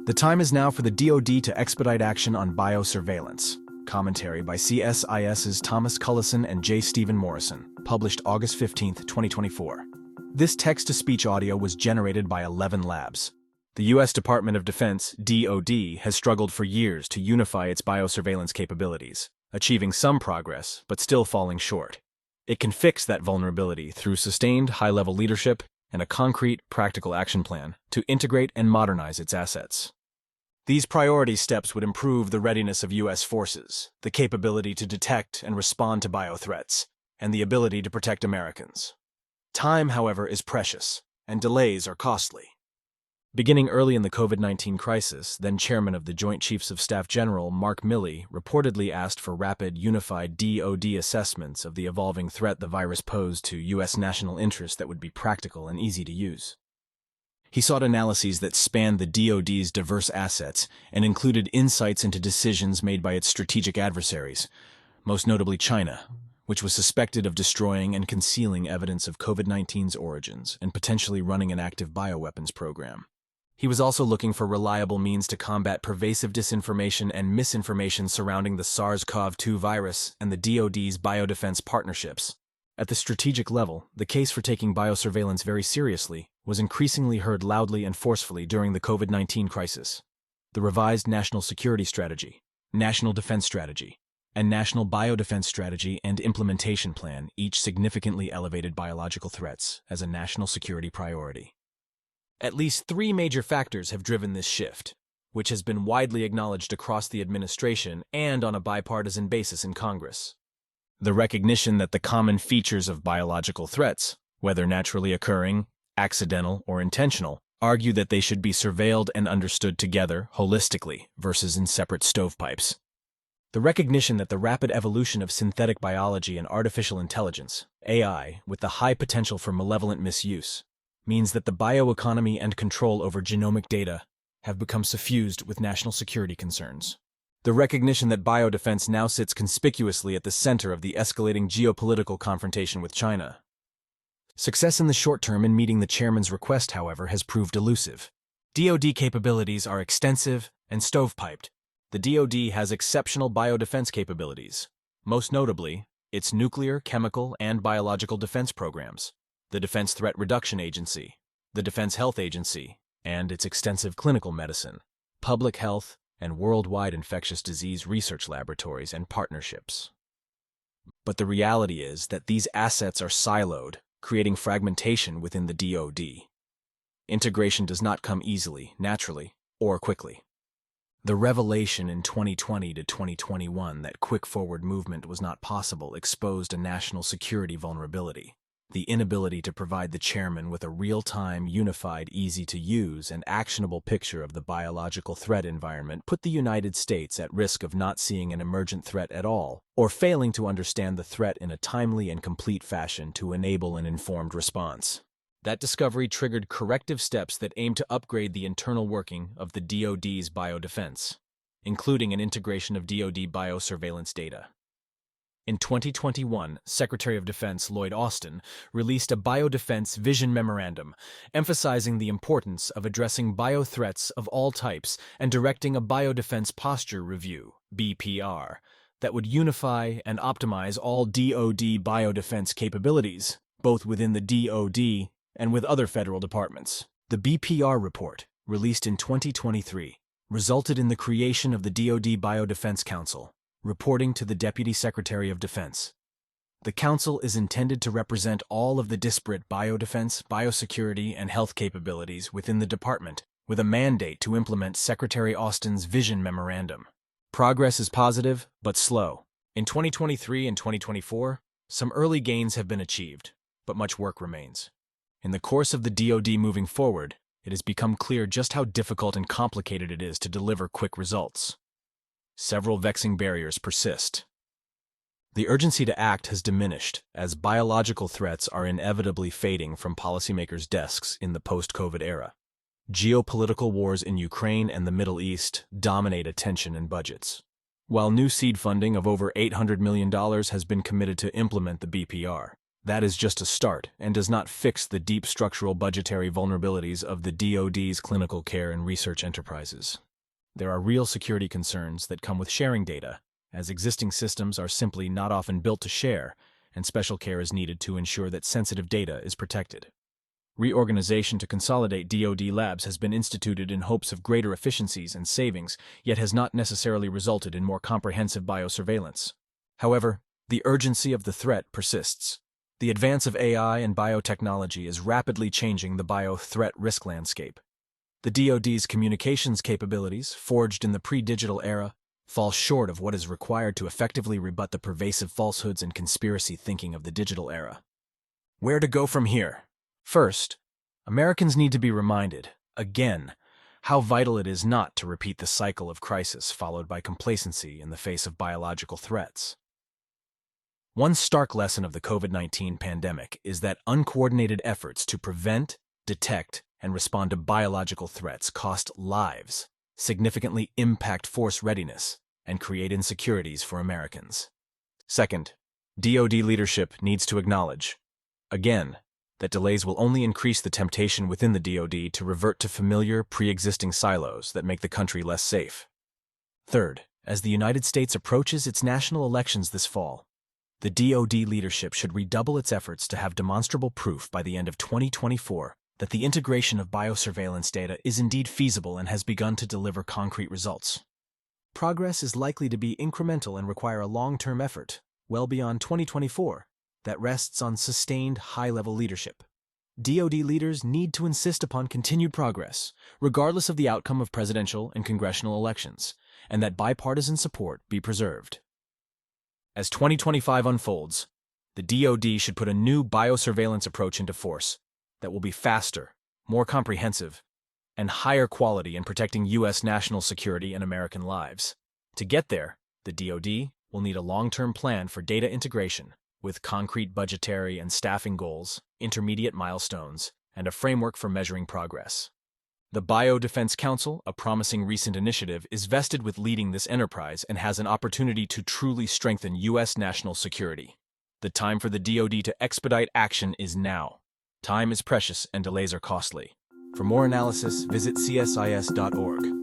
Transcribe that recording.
The time is now for the DOD to expedite action on biosurveillance. Commentary by CSIS's Thomas Cullison and J. Stephen Morrison, published August 15, 2024. This text-to-speech audio was generated by 11 Labs. The U.S. Department of Defense, DOD, has struggled for years to unify its biosurveillance capabilities, achieving some progress, but still falling short. It can fix that vulnerability through sustained high-level leadership and a concrete, practical action plan to integrate and modernize its assets. These priority steps would improve the readiness of U.S. forces, the capability to detect and respond to biothreats, and the ability to protect Americans. Time, however, is precious, and delays are costly. Beginning early in the COVID-19 crisis, then Chairman of the Joint Chiefs of Staff General Mark Milley reportedly asked for rapid, unified DOD assessments of the evolving threat the virus posed to U.S. national interests that would be practical and easy to use. He sought analyses that spanned the DOD's diverse assets and included insights into decisions made by its strategic adversaries, most notably China, which was suspected of destroying and concealing evidence of COVID-19's origins and potentially running an active bioweapons program. He was also looking for reliable means to combat pervasive disinformation and misinformation surrounding the SARS-CoV-2 virus and the DOD's biodefense partnerships. At the strategic level, the case for taking biosurveillance very seriously was increasingly heard loudly and forcefully during the COVID-19 crisis. The revised National Security Strategy, National Defense Strategy, and National Biodefense Strategy and Implementation Plan each significantly elevated biological threats as a national security priority. At least three major factors have driven this shift, which has been widely acknowledged across the administration and on a bipartisan basis in Congress. The recognition that the common features of biological threats, whether naturally occurring, accidental, or intentional, argue that they should be surveilled and understood together, holistically, versus in separate stovepipes. The recognition that the rapid evolution of synthetic biology and artificial intelligence, AI, with the high potential for malevolent misuse, means that the bioeconomy and control over genomic data have become suffused with national security concerns. The recognition that biodefense now sits conspicuously at the center of the escalating geopolitical confrontation with China. Success in the short term in meeting the chairman's request, however, has proved elusive. DOD capabilities are extensive and stovepiped. The DOD has exceptional biodefense capabilities, most notably its nuclear, chemical, and biological defense programs, the Defense Threat Reduction Agency, the Defense Health Agency, and its extensive clinical medicine, public health, and worldwide infectious disease research laboratories and partnerships. But the reality is that these assets are siloed, creating fragmentation within the DOD. Integration does not come easily, naturally, or quickly. The revelation in 2020 to 2021 that quick forward movement was not possible exposed a national security vulnerability. The inability to provide the chairman with a real-time, unified, easy-to-use, and actionable picture of the biological threat environment put the United States at risk of not seeing an emergent threat at all, or failing to understand the threat in a timely and complete fashion to enable an informed response. That discovery triggered corrective steps that aim to upgrade the internal working of the DOD's biodefense, including an integration of DOD biosurveillance data. In 2021, Secretary of Defense Lloyd Austin released a Biodefense Vision Memorandum, emphasizing the importance of addressing biothreats of all types and directing a Biodefense Posture Review, BPR, that would unify and optimize all DOD biodefense capabilities, both within the DOD and with other federal departments. The BPR report, released in 2023, resulted in the creation of the DOD Biodefense Council, reporting to the Deputy Secretary of Defense. The Council is intended to represent all of the disparate biodefense, biosecurity, and health capabilities within the department, with a mandate to implement Secretary Austin's Vision Memorandum. Progress is positive, but slow. In 2023 and 2024, some early gains have been achieved, but much work remains. In the course of the DOD moving forward, it has become clear just how difficult and complicated it is to deliver quick results. Several vexing barriers persist. The urgency to act has diminished as biological threats are inevitably fading from policymakers' desks in the post-COVID era. Geopolitical wars in Ukraine and the Middle East dominate attention and budgets. While new seed funding of over $800 million has been committed to implement the BPR, That is just a start and does not fix the deep structural budgetary vulnerabilities of the DOD's clinical care and research enterprises. There are real security concerns that come with sharing data, as existing systems are simply not often built to share, and special care is needed to ensure that sensitive data is protected. Reorganization to consolidate DoD labs has been instituted in hopes of greater efficiencies and savings, yet has not necessarily resulted in more comprehensive biosurveillance. However, the urgency of the threat persists. The advance of AI and biotechnology is rapidly changing the bio-threat risk landscape. The DoD's communications capabilities, forged in the pre-digital era, fall short of what is required to effectively rebut the pervasive falsehoods and conspiracy thinking of the digital era. Where to go from here? First, Americans need to be reminded, again, how vital it is not to repeat the cycle of crisis followed by complacency in the face of biological threats. One stark lesson of the COVID-19 pandemic is that uncoordinated efforts to prevent, detect, and respond to biological threats cost lives, significantly impact force readiness, and create insecurities for Americans. Second, DoD leadership needs to acknowledge, again, that delays will only increase the temptation within the DoD to revert to familiar, pre-existing silos that make the country less safe. Third, as the United States approaches its national elections this fall, the DoD leadership should redouble its efforts to have demonstrable proof by the end of 2024 that the integration of biosurveillance data is indeed feasible and has begun to deliver concrete results. Progress is likely to be incremental and require a long-term effort, well beyond 2024, that rests on sustained high-level leadership. DoD leaders need to insist upon continued progress, regardless of the outcome of presidential and congressional elections, and that bipartisan support be preserved. As 2025 unfolds, the DoD should put a new biosurveillance approach into force that will be faster, more comprehensive, and higher quality in protecting U.S. national security and American lives. To get there, the DoD will need a long-term plan for data integration, with concrete budgetary and staffing goals, intermediate milestones, and a framework for measuring progress. The Biodefense Council, a promising recent initiative, is vested with leading this enterprise and has an opportunity to truly strengthen U.S. national security. The time for the DoD to expedite action is now. Time is precious and delays are costly. For more analysis, visit csis.org.